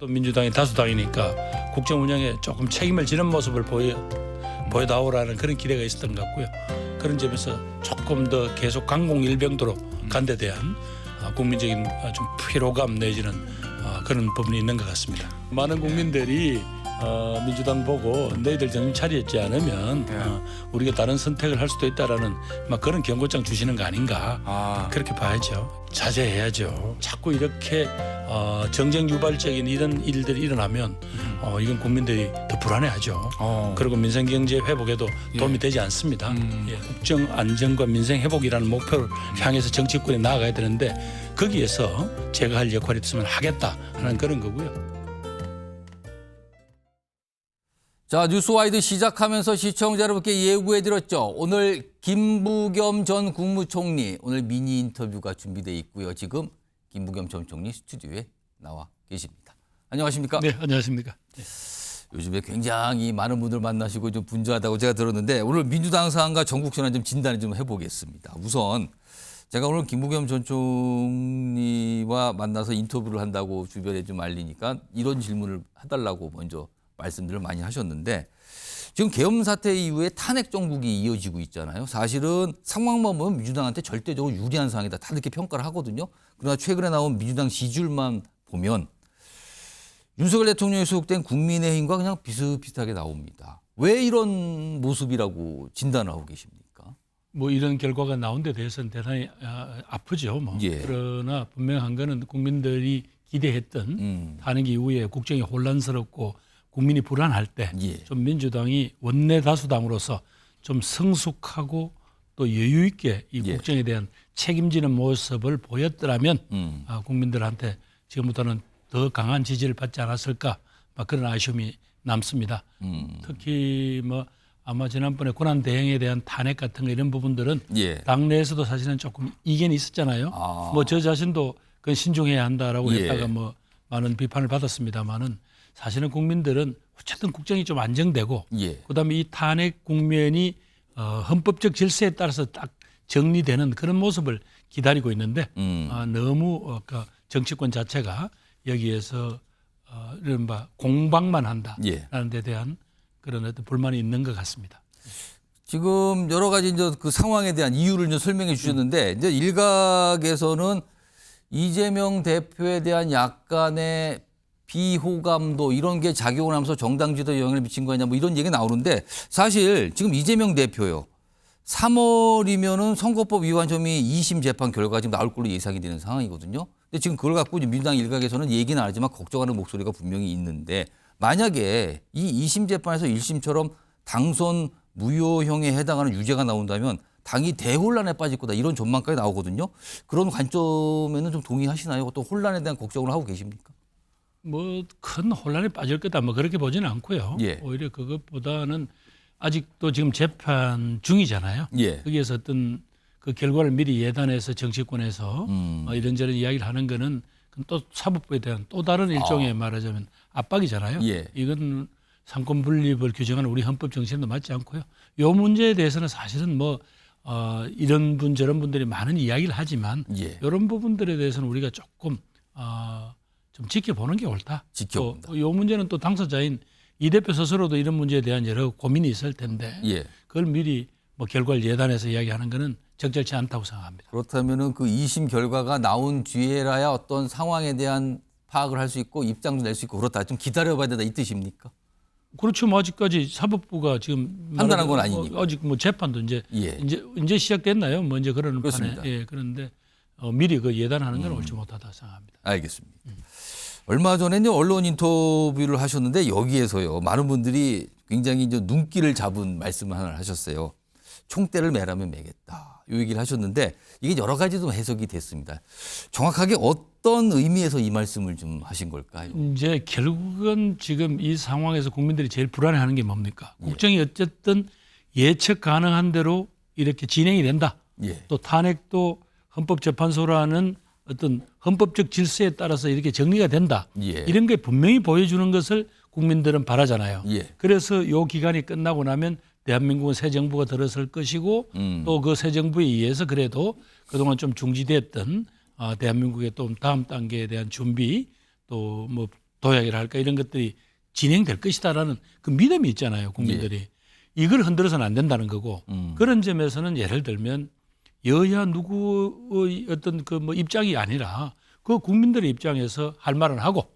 또 민주당이 다수당이니까 국정 운영에 조금 책임을 지는 모습을 보여다오라는 그런 기대가 있었던 것 같고요. 그런 점에서 조금 더 계속 강공일병도로 간 데 대한 국민적인 좀 피로감 내지는 그런 부분이 있는 것 같습니다. 많은 국민들이 민주당 보고 너희들 정신 차리지 않으면 우리가 다른 선택을 할 수도 있다라는 막 그런 경고장 주시는 거 아닌가 그렇게 봐야죠. 자제해야죠. 자꾸 이렇게 정쟁 유발적인 이런 일들이 일어나면 이건 국민들이 더 불안해하죠. 그리고 민생 경제 회복에도 도움이 되지 않습니다. 국정 안정과 민생 회복이라는 목표를 향해서 정치권이 나아가야 되는데 거기에서 제가 할 역할이 있으면 하겠다 하는 그런 거고요. 자, 뉴스와이드 시작하면서 시청자 여러분께 예고해드렸죠. 오늘 김부겸 전 국무총리 오늘 미니 인터뷰가 준비되어 있고요. 지금 김부겸 전 총리 스튜디오에 나와 계십니다. 안녕하십니까? 네, 안녕하십니까? 네. 요즘에 굉장히 많은 분들 만나시고 좀 분주하다고 제가 들었는데 오늘 민주당 상황과 전국 전환 좀 진단을 좀 해보겠습니다. 우선 제가 오늘 김부겸 전 총리와 만나서 인터뷰를 한다고 주변에 좀 알리니까 이런 질문을 해달라고 먼저 말씀들을 많이 하셨는데 지금 계엄 사태 이후에 탄핵 정국이 이어지고 있잖아요. 사실은 상황만 보면 민주당한테 절대적으로 유리한 상황이다. 다 이렇게 평가를 하거든요. 그러나 최근에 나온 민주당 지지율만 보면 윤석열 대통령이 소속된 국민의힘과 그냥 비슷비슷하게 나옵니다. 왜 이런 모습이라고 진단을 하고 계십니까? 뭐 이런 결과가 나온 데 대해서는 대단히 아프죠. 뭐. 그러나 분명한 거는 국민들이 기대했던 탄핵 이후에 국정이 혼란스럽고 국민이 불안할 때 좀 민주당이 원내 다수당으로서 좀 성숙하고 또 여유 있게 이 국정에 대한 책임지는 모습을 보였더라면 국민들한테 지금부터는 더 강한 지지를 받지 않았을까 막 그런 아쉬움이 남습니다. 특히 뭐 아마 지난번에 권한 대행에 대한 탄핵 같은 거 이런 부분들은 당내에서도 사실은 조금 이견이 있었잖아요. 뭐 저 자신도 그건 신중해야 한다라고 했다가 뭐 많은 비판을 받았습니다만은 사실은 국민들은 어쨌든 국정이 좀 안정되고 그다음에 이 탄핵 국면이 헌법적 질서에 따라서 딱 정리되는 그런 모습을 기다리고 있는데 너무 정치권 자체가 여기에서 이른바 공방만 한다라는 데 대한 그런 어떤 불만이 있는 것 같습니다. 지금 여러 가지 이제 그 상황에 대한 이유를 이제 설명해 주셨는데 이제 일각에서는 이재명 대표에 대한 약간의 비호감도 이런 게 작용을 하면서 정당 지도에 영향을 미친 거 아니냐 뭐 이런 얘기가 나오는데 사실 지금 이재명 대표요. 3월이면은 선거법 위반 혐의 2심 재판 결과가 지금 나올 걸로 예상이 되는 상황이거든요. 근데 지금 그걸 갖고 민주당 일각에서는 얘기는 안 하지만 걱정하는 목소리가 분명히 있는데 만약에 이 2심 재판에서 1심처럼 당선 무효형에 해당하는 유죄가 나온다면 당이 대혼란에 빠질 거다 이런 전망까지 나오거든요. 그런 관점에는 좀 동의하시나요? 또 혼란에 대한 걱정을 하고 계십니까? 뭐 큰 혼란에 빠질 거다 뭐 그렇게 보지는 않고요. 오히려 그것보다는 아직도 지금 재판 중이잖아요. 거기에서 어떤 그 결과를 미리 예단해서 정치권에서 이런저런 이야기를 하는 거는 또 사법부에 대한 또 다른 일종의 말하자면 압박이잖아요. 이건 상권 분립을 규정하는 우리 헌법 정신도 맞지 않고요. 이 문제에 대해서는 사실은 뭐 이런 분 저런 분들이 많은 이야기를 하지만 이런 부분들에 대해서는 우리가 조금 좀 지켜보는 게 옳다. 또 이 문제는 또 당사자인 이 대표 스스로도 이런 문제에 대한 여러 고민이 있을 텐데 그걸 미리 뭐 결과를 예단해서 이야기하는 거는 적절치 않다고 생각합니다. 그렇다면은 그 2심 결과가 나온 뒤에라야 어떤 상황에 대한 파악을 할 수 있고 입장도 낼 수 있고 그렇다. 좀 기다려봐야 된다 이 뜻입니까? 그렇죠. 뭐 아직까지 사법부가 지금 판단한 건 아니니까. 아직 뭐 재판도 이제 시작됐나요? 뭐 이제 그런 판에 그런데 미리 그 예단하는 건 옳지 못하다 생각합니다. 알겠습니다. 얼마 전에 언론 인터뷰를 하셨는데 여기에서요 많은 분들이 굉장히 이제 눈길을 잡은 말씀을 하나 하셨어요. 총대를 매라면 매겠다. 이 얘기를 하셨는데 이게 여러 가지 좀 해석이 됐습니다. 정확하게 어떤 의미에서 이 말씀을 좀 하신 걸까요? 이제 결국은 지금 이 상황에서 국민들이 제일 불안해하는 게 뭡니까? 국정이 어쨌든 예측 가능한 대로 이렇게 진행이 된다. 또 탄핵도 헌법재판소라는 어떤 헌법적 질서에 따라서 이렇게 정리가 된다. 이런 게 분명히 보여주는 것을 국민들은 바라잖아요. 그래서 이 기간이 끝나고 나면 대한민국은 새 정부가 들어설 것이고 또 그 새 정부에 의해서 그래도 그동안 좀 중지됐던 대한민국의 또 다음 단계에 대한 준비 또 뭐 도약이라 할까 이런 것들이 진행될 것이다라는 그 믿음이 있잖아요. 국민들이. 이걸 흔들어서는 안 된다는 거고 그런 점에서는 예를 들면 여야 누구의 어떤 그 뭐 입장이 아니라 그 국민들의 입장에서 할 말은 하고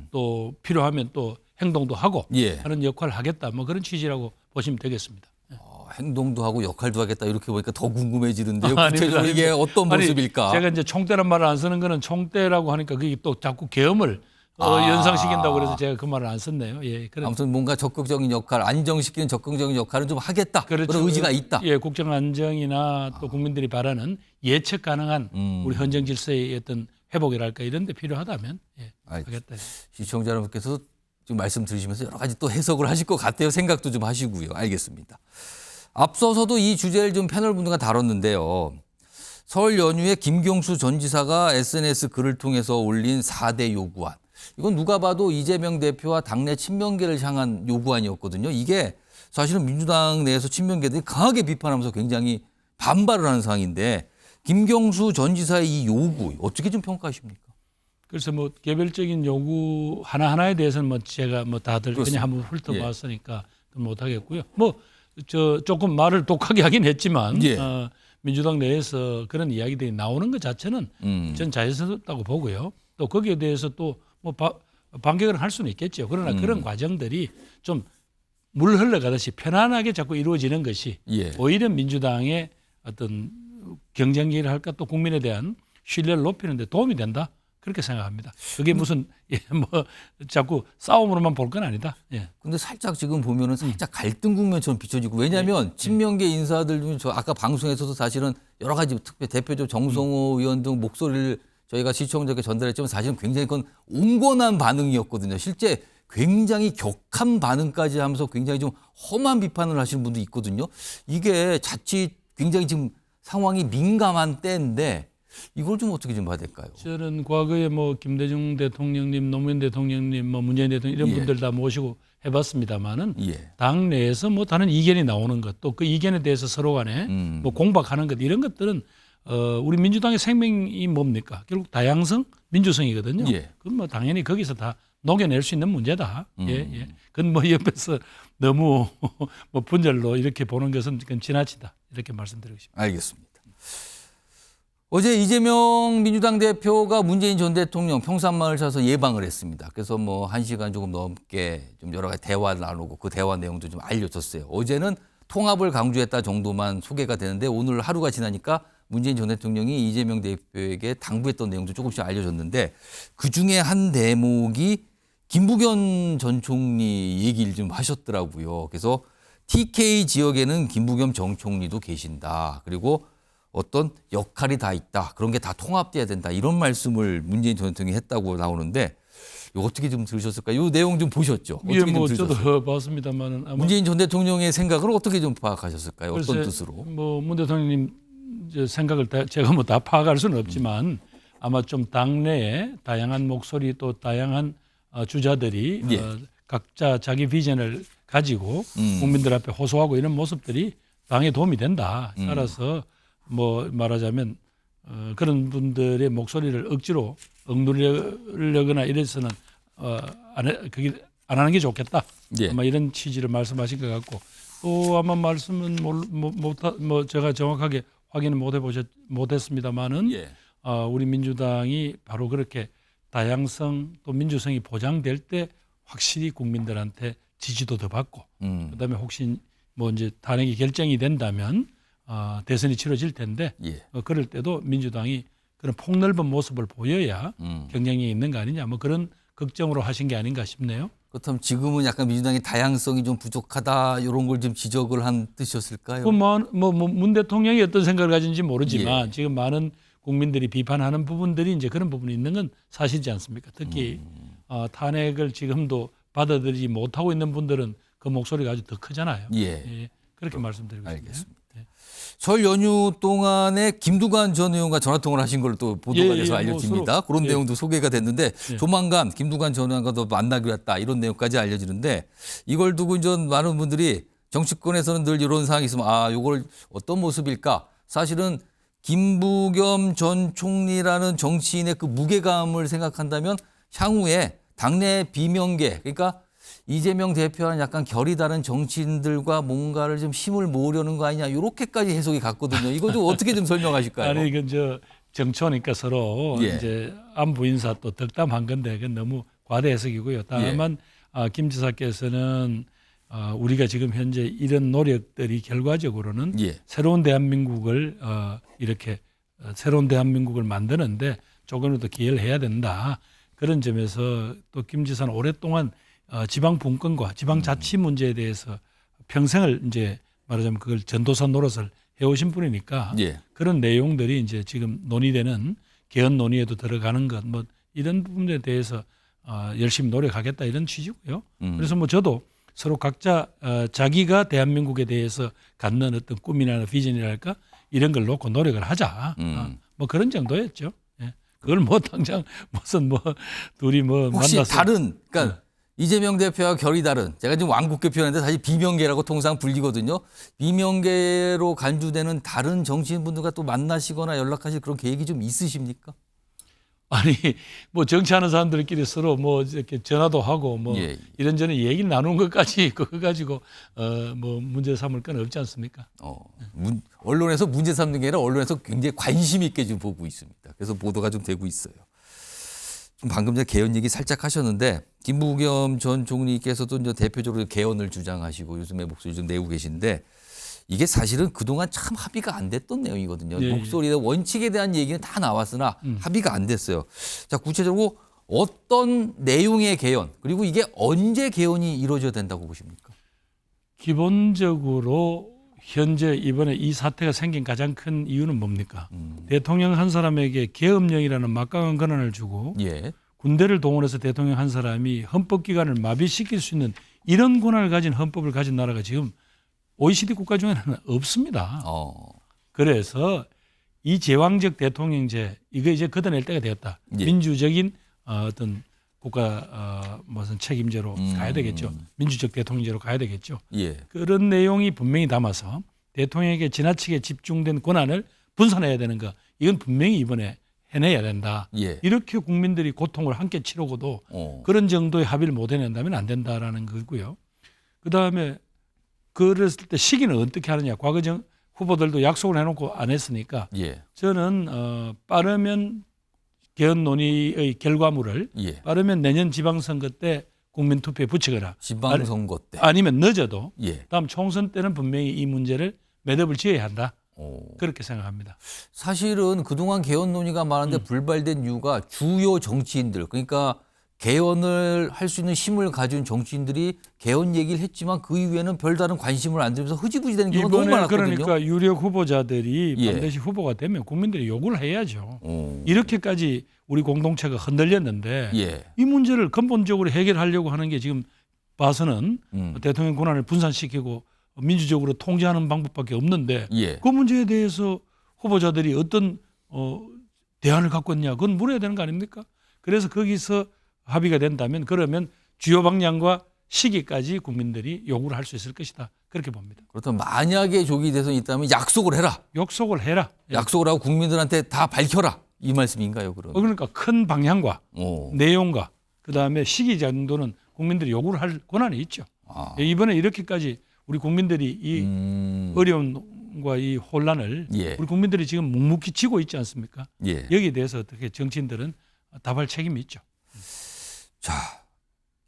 또 필요하면 또 행동도 하고 하는 역할을 하겠다. 뭐 그런 취지라고 보시면 되겠습니다. 행동도 하고 역할도 하겠다 이렇게 보니까 더 궁금해지는데요. 구체적으로 이게 어떤 모습일까? 제가 이제 총대란 말을 안 쓰는 거는 총대라고 하니까 그게 또 자꾸 계엄을 연상시킨다고 그래서 제가 그 말을 안 썼네요. 예, 아무튼 뭔가 적극적인 역할, 안정시키는 적극적인 역할은 좀 하겠다. 그런 의지가 있다. 예, 국정 안정이나 또 국민들이 바라는 예측 가능한 우리 헌정 질서의 어떤 회복이랄까 이런 데 필요하다면 하겠다. 시청자 여러분께서 지금 말씀 들으시면서 여러 가지 또 해석을 하실 것 같아요. 생각도 좀 하시고요. 알겠습니다. 앞서서도 이 주제를 좀 패널 분들과 다뤘는데요. 설 연휴에 김경수 전 지사가 SNS 글을 통해서 올린 4대 요구안. 이건 누가 봐도 이재명 대표와 당내 친명계를 향한 요구안이었거든요. 이게 사실은 민주당 내에서 친명계들이 강하게 비판하면서 굉장히 반발을 하는 상황인데 김경수 전 지사의 이 요구 어떻게 좀 평가하십니까? 그래서 뭐 개별적인 요구 하나하나에 대해서는 뭐 제가 뭐 다들 그렇습니다. 그냥 한번 훑어봤으니까 못 하겠고요. 뭐 조금 말을 독하게 하긴 했지만 민주당 내에서 그런 이야기들이 나오는 것 자체는 전 자연스럽다고 보고요. 또 거기에 대해서 또 뭐 반격을 할 수는 있겠죠. 그러나 그런 과정들이 좀 물 흘러가듯이 편안하게 자꾸 이루어지는 것이 오히려 민주당의 어떤 경쟁력을 할까 또 국민에 대한 신뢰를 높이는 데 도움이 된다. 그렇게 생각합니다. 그게 무슨 뭐 자꾸 싸움으로만 볼 건 아니다. 근데 살짝 지금 보면은 살짝 갈등 국면처럼 비춰지고 왜냐하면 친명계 인사들 중 저 아까 방송에서도 사실은 여러 가지 특히 대표적 정성호 의원 등 목소리를 저희가 시청자에게 전달했지만 사실은 굉장히 그건 온건한 반응이었거든요. 실제 굉장히 격한 반응까지 하면서 굉장히 좀 험한 비판을 하시는 분도 있거든요. 이게 자칫 굉장히 지금 상황이 민감한 때인데 이걸 좀 어떻게 좀 봐야 될까요? 저는 과거에 뭐 김대중 대통령님, 노무현 대통령님, 뭐 문재인 대통령 이런 분들 다 모시고 해봤습니다만은 당 내에서 뭐 다른 이견이 나오는 것, 또 그 이견에 대해서 서로 간에 뭐 공박하는 것 이런 것들은 우리 민주당의 생명이 뭡니까? 결국 다양성, 민주성이거든요. 그건 뭐 당연히 거기서 다 녹여낼 수 있는 문제다. 그건 뭐 옆에서 너무 뭐 분절로 이렇게 보는 것은 그건 지나치다 이렇게 말씀드리고 싶습니다. 알겠습니다. 어제 이재명 민주당 대표가 문재인 전 대통령 평산마을 사서 예방을 했습니다. 그래서 뭐 1시간 조금 넘게 좀 여러 가지 대화를 나누고 그 대화 내용도 좀 알려줬어요. 어제는 통합을 강조했다 정도만 소개가 되는데 오늘 하루가 지나니까 문재인 전 대통령이 이재명 대표에게 당부했던 내용도 조금씩 알려줬는데 그중에 한 대목이 김부겸 전 총리 얘기를 좀 하셨더라고요. 그래서 TK 지역에는 김부겸 전 총리도 계신다. 그리고 어떤 역할이 다 있다. 그런 게 다 통합돼야 된다. 이런 말씀을 문재인 전 대통령이 했다고 나오는데 이거 어떻게 좀 들으셨을까요? 이 내용 좀 보셨죠? 어떻게 뭐 좀 저도 봤습니다만은 문재인 전 대통령의 생각을 어떻게 좀 파악하셨을까요? 어떤 뜻으로? 뭐 문 대통령님 생각을 제가 뭐 다 파악할 수는 없지만 아마 좀 당내에 다양한 목소리 또 다양한 주자들이 각자 자기 비전을 가지고 국민들 앞에 호소하고 이런 모습들이 당에 도움이 된다. 따라서 뭐 말하자면 그런 분들의 목소리를 억지로 억누르려거나 이래서는 그게 안 하는 게 좋겠다. 아마 이런 취지를 말씀하신 것 같고 또 아마 말씀은 뭐 제가 정확하게 확인을 못했습니다만은 우리 민주당이 바로 그렇게 다양성 또 민주성이 보장될 때 확실히 국민들한테 지지도 더 받고 그다음에 혹시 뭐 이제 탄핵이 결정이 된다면 대선이 치러질 텐데 그럴 때도 민주당이 그런 폭넓은 모습을 보여야 경쟁력이 있는 거 아니냐 뭐 그런 걱정으로 하신 게 아닌가 싶네요. 그렇다면 지금은 약간 민주당의 다양성이 좀 부족하다 이런 걸 좀 지적을 한 뜻이었을까요? 문 대통령이 어떤 생각을 가진지 모르지만 지금 많은 국민들이 비판하는 부분들이 이제 그런 부분이 있는 건 사실이지 않습니까? 특히 탄핵을 지금도 받아들이지 못하고 있는 분들은 그 목소리가 아주 더 크잖아요. 그렇게 말씀드리고 알겠습니다. 설 연휴 동안에 김두관 전 의원과 전화통화를 하신 걸로 또 보도가 돼서 알려집니다. 그런 내용도 소개가 됐는데 조만간 김두관 전 의원과도 만나기로 했다 이런 내용까지 알려지는데 이걸 두고 이제 많은 분들이 정치권에서는 늘 이런 상황이 있으면 이걸 어떤 모습일까? 사실은 김부겸 전 총리라는 정치인의 그 무게감을 생각한다면 향후에 당내 비명계, 그러니까 이재명 대표와는 약간 결이 다른 정치인들과 뭔가를 좀 힘을 모으려는 거 아니냐, 이렇게까지 해석이 갔거든요. 이거 좀 어떻게 좀 설명하실까요? 아니 이건 정초니까 서로 예. 이제 안보 인사 또 덕담한 건데 그건 너무 과대 해석이고요. 다만 김 지사께서는 우리가 지금 현재 이런 노력들이 결과적으로는 새로운 대한민국을 이렇게 새로운 대한민국을 만드는데 조금이라도 기여를 해야 된다. 그런 점에서 또 김 지사는 오랫동안 지방 분권과 지방 자치 문제에 대해서 평생을 이제 말하자면 그걸 전도사 노릇을 해오신 분이니까 그런 내용들이 이제 지금 논의되는 개헌 논의에도 들어가는 것 뭐 이런 부분에 대해서 열심히 노력하겠다 이런 취지고요. 그래서 뭐 저도 서로 각자 자기가 대한민국에 대해서 갖는 어떤 꿈이나 비전이랄까 이런 걸 놓고 노력을 하자. 뭐 그런 정도였죠. 예. 그걸 뭐 당장 무슨 뭐 둘이 뭐 혹시 만나서 다른, 그러니까 이재명 대표와 결이 다른, 제가 지금 완곡계 표현했는데 사실 비명계라고 통상 불리거든요. 비명계로 간주되는 다른 정치인분들과 또 만나시거나 연락하실 그런 계획이 좀 있으십니까? 아니 뭐 정치하는 사람들끼리 서로 뭐 이렇게 전화도 하고 뭐 이런저런 얘기를 나누는 것까지 그거 가지고 뭐 문제 삼을 건 없지 않습니까? 언론에서 문제 삼는 게 아니라 언론에서 굉장히 관심 있게 좀 보고 있습니다. 그래서 보도가 좀 되고 있어요. 좀 방금 전에 개헌 얘기 살짝 하셨는데 김부겸 전 총리께서도 이제 대표적으로 개헌을 주장하시고 요즘에 목소리 좀 내고 계신데 이게 사실은 그동안 참 합의가 안 됐던 내용이거든요. 목소리나 원칙에 대한 얘기는 다 나왔으나 합의가 안 됐어요. 자, 구체적으로 어떤 내용의 개헌 그리고 이게 언제 개헌이 이루어져야 된다고 보십니까? 기본적으로 현재 이번에 이 사태가 생긴 가장 큰 이유는 뭡니까? 대통령 한 사람에게 계엄령이라는 막강한 권한을 주고 군대를 동원해서 대통령 한 사람이 헌법기관을 마비시킬 수 있는 이런 권한을 가진 헌법을 가진 나라가 지금 OECD 국가 중에는 없습니다. 그래서 이 제왕적 대통령제 이거 이제 걷어낼 때가 되었다. 민주적인 어떤 국가 무슨 책임제로 가야 되겠죠. 민주적 대통령제로 가야 되겠죠. 그런 내용이 분명히 담아서 대통령에게 지나치게 집중된 권한을 분산해야 되는 거 이건 분명히 이번에 해내야 된다. 이렇게 국민들이 고통을 함께 치르고도 그런 정도의 합의를 못 해낸다면 안 된다라는 거고요. 그다음에 그랬을 때 시기는 어떻게 하느냐. 과거 후보들도 약속을 해놓고 안 했으니까 저는 빠르면 개헌 논의의 결과물을 빠르면 내년 지방선거 때 국민투표에 붙이거나 지방선거 때 아니면 늦어도 다음 총선 때는 분명히 이 문제를 매듭을 지어야 한다. 그렇게 생각합니다. 사실은 그동안 개헌 논의가 많은데 불발된 이유가 주요 정치인들 그러니까 개헌을 할 수 있는 힘을 가진 정치인들이 개헌 얘기를 했지만 그 이후에는 별다른 관심을 안 들면서 흐지부지 되는 경우가 너무 많았거든요. 그러니까 유력 후보자들이 반드시 후보가 되면 국민들이 요구를 해야죠. 이렇게까지 우리 공동체가 흔들렸는데 이 문제를 근본적으로 해결하려고 하는 게 지금 봐서는 대통령 권한을 분산시키고 민주적으로 통제하는 방법밖에 없는데 그 문제에 대해서 후보자들이 어떤 대안을 갖고 있냐 그건 물어야 되는 거 아닙니까? 그래서 거기서 합의가 된다면 그러면 주요 방향과 시기까지 국민들이 요구를 할 수 있을 것이다. 그렇게 봅니다. 그렇다면 만약에 조기 대선이 있다면 약속을 해라. 약속을 하고 국민들한테 다 밝혀라. 이 말씀인가요? 그러면? 그러니까 큰 방향과 내용과 그다음에 시기 정도는 국민들이 요구를 할 권한이 있죠. 이번에 이렇게까지 우리 국민들이 이 어려움과 이 혼란을 우리 국민들이 지금 묵묵히 지고 있지 않습니까? 여기에 대해서 어떻게 정치인들은 답할 책임이 있죠. 자,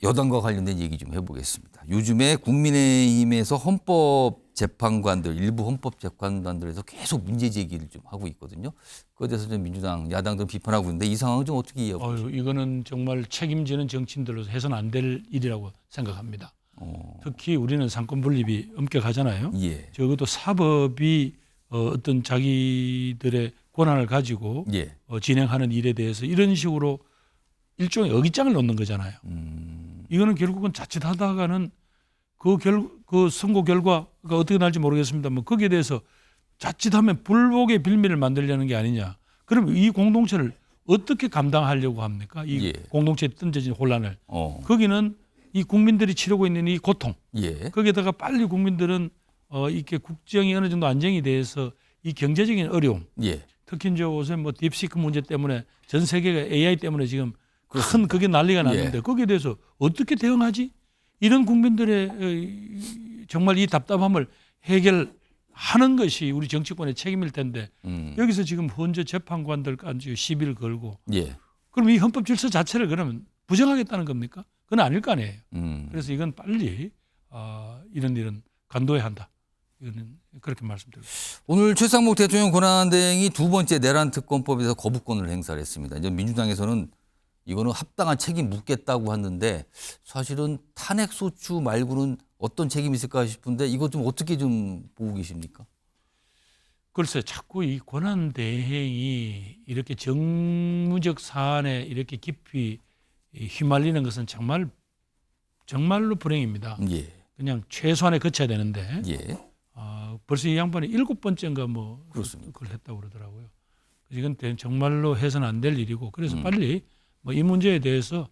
여당과 관련된 얘기 좀 해보겠습니다. 요즘에 국민의힘에서 헌법재판관들, 일부 헌법재판관들에서 계속 문제 제기를 좀 하고 있거든요. 그에 대해서 좀 민주당, 야당들 비판하고 있는데 이 상황은 좀 어떻게 이해하고 계십니까? 이거는 정말 책임지는 정치인들로서 해서는 안 될 일이라고 생각합니다. 특히 우리는 상권 분립이 엄격하잖아요. 적어도 사법이 어떤 자기들의 권한을 가지고 진행하는 일에 대해서 이런 식으로 일종의 어깃장을 놓는 거잖아요. 이거는 결국은 자칫하다가는 그 선거 결과가 어떻게 날지 모르겠습니다만 거기에 대해서 자칫하면 불복의 빌미를 만들려는 게 아니냐. 그럼 이 공동체를 어떻게 감당하려고 합니까? 이 공동체에 던져진 혼란을. 거기는 이 국민들이 치르고 있는 이 고통. 거기에다가 빨리 국민들은 이렇게 국정이 어느 정도 안정이 돼서 이 경제적인 어려움. 특히 이제 요새 뭐 딥시크 문제 때문에 전 세계가 AI 때문에 지금 큰 그게 난리가 났는데 예. 거기에 대해서 어떻게 대응하지? 이런 국민들의 정말 이 답답함을 해결하는 것이 우리 정치권의 책임일 텐데 여기서 지금 헌재 재판관들까지 시비를 걸고 예. 그럼 이 헌법 질서 자체를 그러면 부정하겠다는 겁니까? 그건 아닐 거 아니에요. 그래서 이건 빨리 이런 일은 간도해야 한다. 이거는 그렇게 말씀드리고 싶습니다. 오늘 최상목 대통령 권한대행이 두 번째 내란 특검법에서 거부권을 행사를 했습니다. 이제 민주당에서는 이거는 합당한 책임 묻겠다고 하는데 사실은 탄핵 소추 말고는 어떤 책임이 있을까 싶은데 이거 좀 어떻게 좀 보고 계십니까? 글쎄 자꾸 이 권한 대행이 이렇게 정무적 사안에 이렇게 깊이 휘말리는 것은 정말로 불행입니다. 예. 그냥 최소한에 거쳐야 되는데 예. 벌써 이 양반이 7번째인가 뭐 그렇습니다. 그걸 했다고 그러더라고요. 이건 정말로 해서는 안 될 일이고 그래서 빨리 뭐 이 문제에 대해서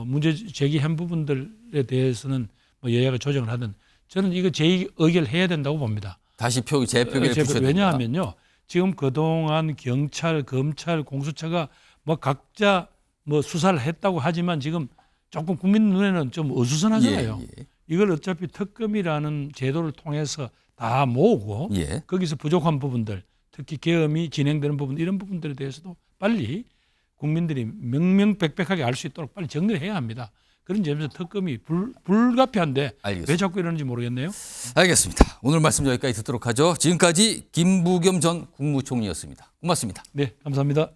문제 제기한 부분들에 대해서는 뭐 여야가 조정을 하든 저는 이거 재의결해야 된다고 봅니다. 다시 재표결에 붙여야 된다. 왜냐하면요. 지금 그동안 경찰, 검찰, 공수처가 뭐 각자 뭐 수사를 했다고 하지만 지금 조금 국민 눈에는 좀 어수선하잖아요. 예, 예. 이걸 어차피 특검이라는 제도를 통해서 다 모으고 예. 거기서 부족한 부분들 특히 계엄이 진행되는 부분 이런 부분들에 대해서도 빨리 국민들이 명명백백하게 알 수 있도록 빨리 정리를 해야 합니다. 그런 점에서 특검이 불가피한데 알겠습니다. 왜 자꾸 이러는지 모르겠네요. 알겠습니다. 오늘 말씀 여기까지 듣도록 하죠. 지금까지 김부겸 전 국무총리였습니다. 고맙습니다. 네, 감사합니다.